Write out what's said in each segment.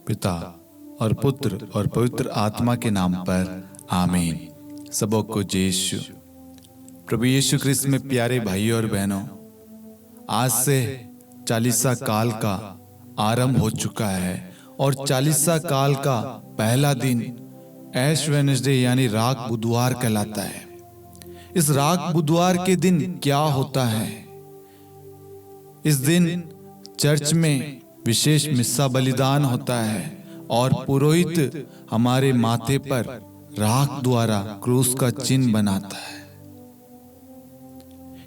पिता और पुत्र और पवित्र आत्मा के नाम पर आमीन। सबों को जय यीशु। प्रभु यीशु ख्रिस्त में प्यारे भाइयों और बहनों, आज से चालीसा काल का आरंभ हो चुका है और चालीसा काल का पहला दिन ऐश वेडनेसडे यानी राख बुधवार कहलाता है। इस राख बुधवार के दिन क्या होता है? इस दिन चर्च में विशेष मिस्सा बलिदान होता है और पुरोहित हमारे माथे पर राख द्वारा क्रूस का चिन्ह बनाता है।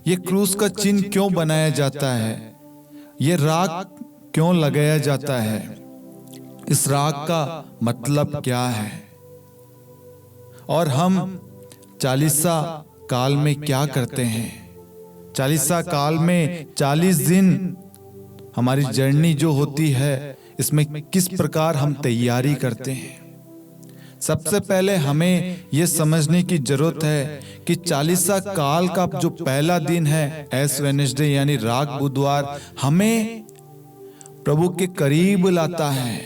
यह क्रूस का चिन्ह क्यों बनाया जाता है? यह राख क्यों लगाया जाता है? इस राख का मतलब क्या है? और हम चालीसा काल में क्या करते हैं? चालीसा काल में 40 दिन हमारी जर्नी जो होती है, इसमें किस प्रकार हम तैयारी करते हैं? सबसे पहले हमें यह समझने की जरूरत है कि चालीसा काल का जो पहला दिन है ऐश वेडनेसडे यानी राख बुधवार, हमें प्रभु के करीब लाता है।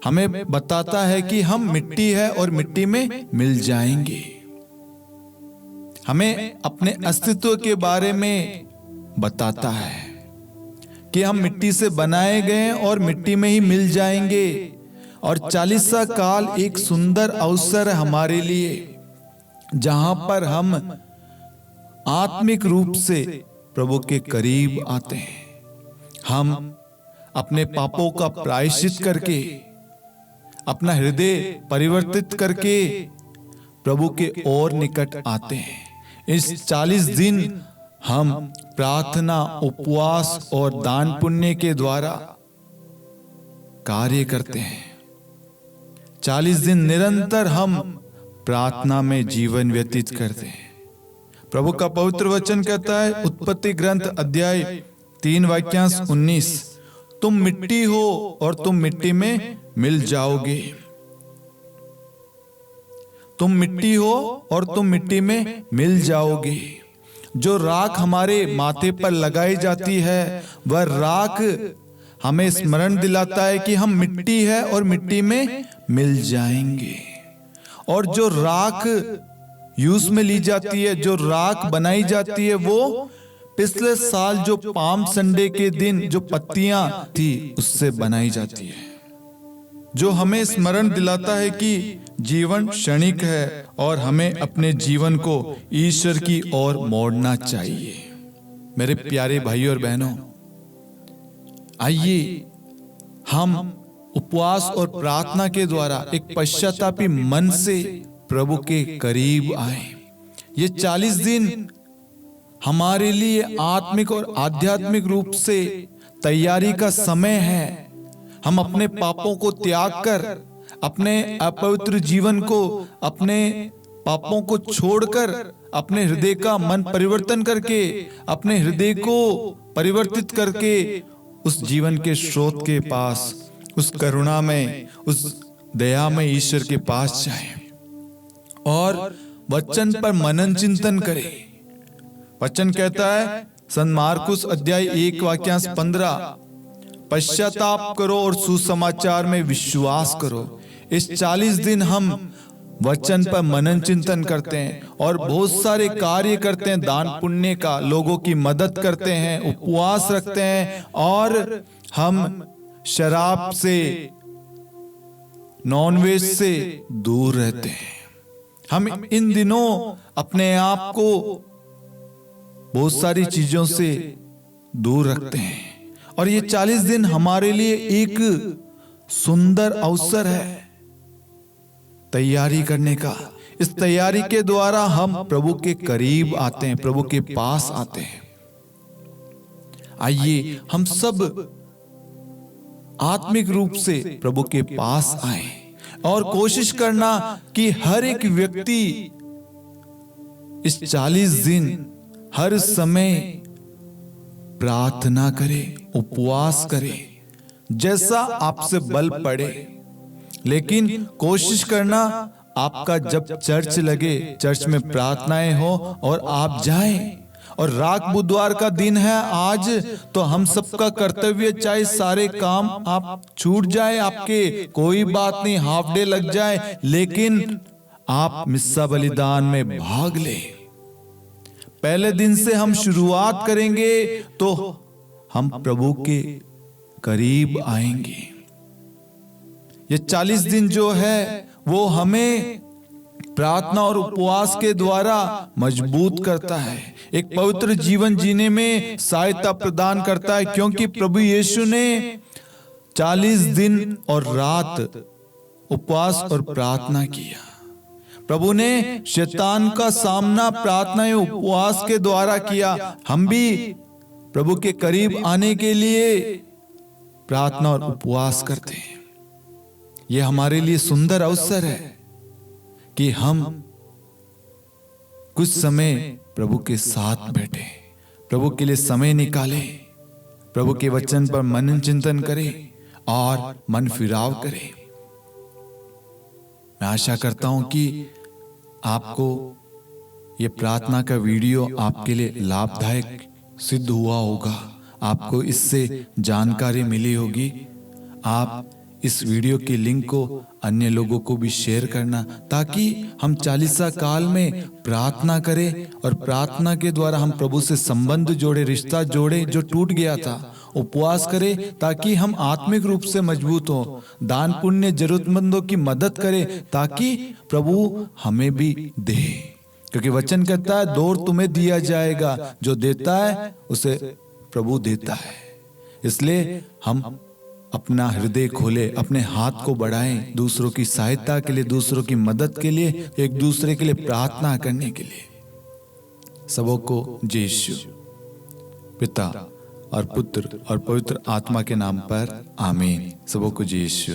हमें बताता है कि हम मिट्टी है और मिट्टी में मिल जाएंगे। हमें अपने अस्तित्व के बारे में बताता है कि हम मिट्टी से बनाए गए और मिट्टी में ही मिल जाएंगे। और चालीसा काल एक सुंदर अवसर है हमारे लिए, जहां पर हम आत्मिक रूप से प्रभु के करीब आते हैं। हम अपने पापों का प्रायश्चित करके, अपना हृदय परिवर्तित करके प्रभु के और निकट आते हैं। इस 40 दिन हम प्रार्थना, उपवास और दान पुण्य के द्वारा कार्य करते हैं। 40 दिन निरंतर हम प्रार्थना में जीवन व्यतीत करते हैं। प्रभु का पवित्र वचन कहता है, उत्पत्ति ग्रंथ अध्याय 3 वाक्यांश 19, तुम मिट्टी हो और तुम मिट्टी में मिल जाओगे। तुम मिट्टी हो और तुम मिट्टी में मिल जाओगे। जो राख हमारे माथे पर लगाई जाती है, वह राख हमें स्मरण दिलाता है कि हम मिट्टी है और मिट्टी में मिल जाएंगे। और जो राख यूज में ली जाती है, जो राख बनाई जाती है, वो पिछले साल जो पाम संडे के दिन जो पत्तियां थी उससे बनाई जाती है, जो हमें स्मरण दिलाता है कि जीवन क्षणिक है और हमें अपने जीवन को ईश्वर की ओर मोड़ना चाहिए। मेरे प्यारे भाइयों और बहनों, आइए हम उपवास और प्रार्थना के द्वारा एक पश्चातापी मन से प्रभु के करीब आए। ये 40 दिन हमारे लिए आत्मिक और आध्यात्मिक रूप से तैयारी का समय है। हम अपने पापों को त्याग कर, अपने अपवित्र जीवन को, अपने पापों को छोड़कर, अपने हृदय का मन परिवर्तन करके, अपने हृदय को परिवर्तित करके उस जीवन के स्रोत के पास, उस करुणा में, उस दया में ईश्वर के पास जाएं और वचन पर मनन चिंतन करें। वचन कहता है संत मार्कुस अध्याय 1 वाक्यांश 15, पश्चाताप करो और सुसमाचार में विश्वास करो। इस 40 दिन हम वचन पर मनन चिंतन करते हैं और बहुत सारे कार्य करते हैं, दान पुण्य का, लोगों की मदद करते हैं, उपवास रखते हैं और हम शराब से, नॉनवेज से दूर रहते हैं। हम इन दिनों अपने आप को बहुत सारी चीजों से दूर रखते हैं और ये 40 दिन हमारे लिए एक सुंदर अवसर है तैयारी करने का। इस तैयारी के द्वारा हम प्रभु के करीब आते हैं, प्रभु के पास आते हैं। आइए हम सब आत्मिक रूप से प्रभु के पास आए और कोशिश करना कि हर एक व्यक्ति इस 40 दिन हर समय प्रार्थना करे, उपवास करे, जैसा आपसे बल पड़े। लेकिन कोशिश करना आपका जब चर्च लगे, चर्च में प्रार्थनाएं हो और आप जाएं और राख बुधवार का दिन है आज, तो हम सबका कर्तव्य, चाहे सारे काम आप छूट जाए, आपके कोई बात नहीं, हाफ डे लग जाए, लेकिन आप मिस्सा बलिदान में भाग ले। पहले दिन से हम शुरुआत करेंगे तो हम प्रभु के करीब आएंगे। ये 40 दिन जो है वो हमें प्रार्थना और उपवास के द्वारा मजबूत करता है, एक पवित्र जीवन जीने में सहायता प्रदान करता है, क्योंकि प्रभु यीशु ने 40 दिन और रात उपवास और प्रार्थना किया। प्रभु ने शैतान का सामना प्रार्थना और उपवास के द्वारा किया। हम भी प्रभु के करीब आने के लिए प्रार्थना और उपवास करते हैं। यह हमारे लिए सुंदर अवसर है कि हम कुछ समय प्रभु के साथ बैठे, प्रभु के लिए समय निकालें, प्रभु के वचन पर मनन चिंतन करें और मन फिराव करें। मैं आशा करता हूं कि आपको ये प्रार्थना का वीडियो आपके लिए लाभदायक सिद्ध हुआ होगा, आपको इससे जानकारी मिली होगी। आप इस वीडियो के लिंक को अन्य लोगों को भी शेयर करना, ताकि हम 40 काल में प्रार्थना करें और प्रार्थना के द्वारा हम प्रभु से संबंध जोड़े, रिश्ता जोड़े जो टूट गया था। उपवास करें ताकि हम आत्मिक रूप से मजबूत हो, दान पुण्य जरूरतमंदों की मदद करें ताकि प्रभु हमें भी दे, क्योंकि वचन कहता है दौड़ तुम्हें दिया जाएगा, जो देता है उसे प्रभु देता है। इसलिए हम अपना हृदय खोले, अपने हाथ को बढ़ाएं दूसरों की सहायता के लिए, दूसरों की मदद के लिए, एक दूसरे के लिए प्रार्थना करने के लिए। सबों को जय यीशु। पिता और पुत्र और पवित्र आत्मा के नाम पर आमीन। सबों को जय यीशु।